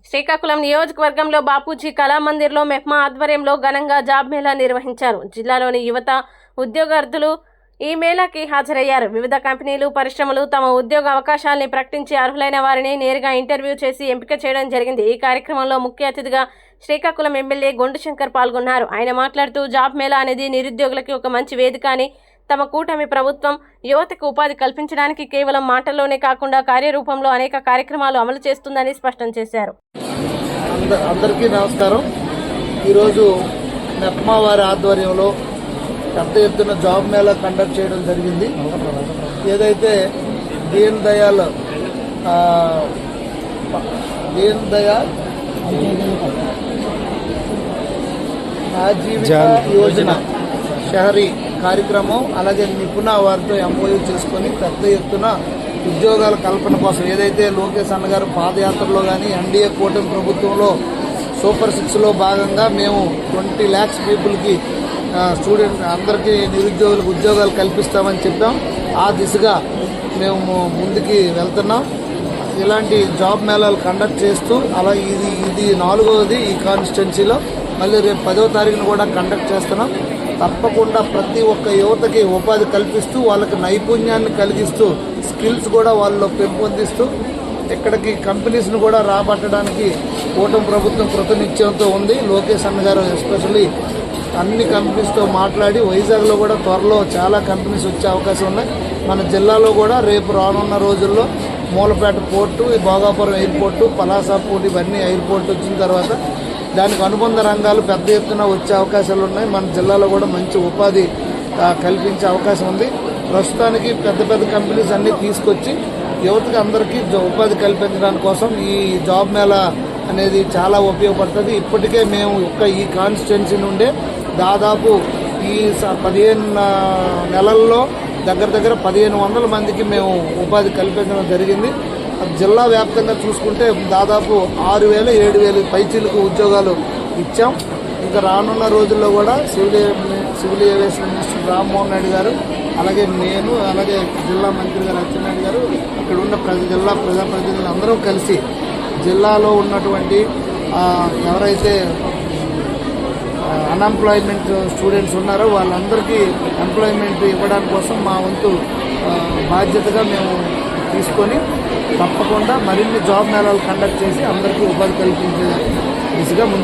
శ్రీకాకుళం నియోజకవర్గంలో బాపూజీ కళామందిర్లో మెహ్మా ఆధ్వర్యంలో ఘనంగా జాబ్ మేళా నిర్వహించారు. జిల్లాలోని యువత ఉద్యోగార్థులు ఈ మేళాకి హాజరయ్యారు. వివిధ కంపెనీలు, పరిశ్రమలు తమ ఉద్యోగ అవకాశాలని ప్రకటించి అర్హులైన వారిని నేరుగా ఇంటర్వ్యూ చేసి ఎంపిక చేయడం జరిగింది. ఈ కార్యక్రమంలో ముఖ్య అతిథిగా శ్రీకాకుళం ఎమ్మెల్యే గొండు శంకర్ పాల్గొన్నారు. ఆయన మాట్లాడుతూ జాబ్ మేళా అనేది నిరుద్యోగులకి ఒక మంచి వేదిక అని, తమ కూటమి ప్రభుత్వం యువతకు ఉపాధి కల్పించడానికి కేవలం మాటల్లోనే కాకుండా కార్యరూపంలో అనేక కార్యక్రమాలు అమలు చేస్తుందని స్పష్టం చేశారు. అందరికీ నమస్కారం. ఈరోజు మెప్మా వారి ఆధ్వర్యంలో పెద్ద ఎత్తున జాబ్ మేళా కండక్ట్ చేయడం జరిగింది. ఏదైతే దీన్ దయాల్ ఆజీవికా యోజన షహరీ కార్యక్రమం, అలాగే నిపుణ వారితో ఎంఓయూ చేసుకొని పెద్ద ఎత్తున ఉద్యోగాల కల్పన కోసం ఏదైతే లోకేష్ అన్న గారు పాదయాత్రలో కానీ ఎన్డీఏ కూటమి ప్రభుత్వంలో సూపర్ 6లో భాగంగా మేము 20 lakhs పీపుల్కి స్టూడెంట్ అందరికీ నిరుద్యోగులకు ఉద్యోగాలు కల్పిస్తామని చెప్పాం. ఆ దిశగా మేము ముందుకి వెళ్తున్నాం. ఇలాంటి జాబ్ మేళాలు కండక్ట్ చేస్తూ అలా ఇది 4వది ఈ కాన్స్టిట్యున్సీలో. మళ్ళీ రేపు 10వ తారీఖున కూడా కండక్ట్ చేస్తున్నాం. తప్పకుండా ప్రతి ఒక్క యువతకి ఉపాధి కల్పిస్తూ వాళ్ళకి నైపుణ్యాన్ని కలిగిస్తూ స్కిల్స్ కూడా వాళ్ళలో పెంపొందిస్తూ ఇక్కడికి కంపెనీస్ను కూడా రాబట్టడానికి కూటమి ప్రభుత్వం కృతనిశ్చయంతో ఉంది. లోకేష్ అన్న గారు ఎస్పెషల్లీ అన్ని కంపెనీస్తో మాట్లాడి వైజాగ్లో కూడా త్వరలో చాలా కంపెనీస్ వచ్చే అవకాశం ఉన్నాయి. మన జిల్లాలో కూడా రేపు రానున్న రోజుల్లో Mulapeta port, Bhogapuram airport, Palasa port, ఇవన్నీ ఎయిర్పోర్ట్ వచ్చిన తర్వాత దానికి అనుబంధ రంగాలు పెద్ద ఎత్తున వచ్చే అవకాశాలు ఉన్నాయి. మన జిల్లాలో కూడా మంచి ఉపాధి కల్పించే అవకాశం ఉంది. ప్రస్తుతానికి పెద్ద పెద్ద కంపెనీస్ అన్నీ తీసుకొచ్చి యువతకి అందరికీ ఉపాధి కల్పించడానికి కోసం ఈ జాబ్ మేళా అనేది చాలా ఉపయోగపడుతుంది. ఇప్పటికే మేము ఈ కాన్స్టిట్యున్సీ నుండే దాదాపు ఈ 15 నెలల్లో దగ్గర 1500 మందికి మేము ఉపాధి కల్పించడం జరిగింది. జిల్లా వ్యాప్తంగా చూసుకుంటే దాదాపు 6000, 7000 పైచీలకు ఉద్యోగాలు ఇచ్చాం. ఇంకా రానున్న రోజుల్లో కూడా civil aviation minister Rammohan Reddy గారు, అలాగే నేను, అలాగే జిల్లా మంత్రి గారు అచ్చెన్నాయుడు గారు, ఇక్కడ ఉన్న జిల్లా ప్రజాప్రతినిధులు అందరూ కలిసి జిల్లాలో ఉన్నటువంటి ఎవరైతే అన్ఎంప్లాయ్మెంట్ స్టూడెంట్స్ ఉన్నారో వాళ్ళందరికీ ఎంప్లాయ్మెంట్ ఇవ్వడానికి కోసం మా వంతు బాధ్యతగా మేము తీసుకొని తప్పకుండా మరిన్ని జాబ్ మేళాలు కండక్ట్ చేసి అందరికీ ఉపాధి కల్పించే దిశగా ముందు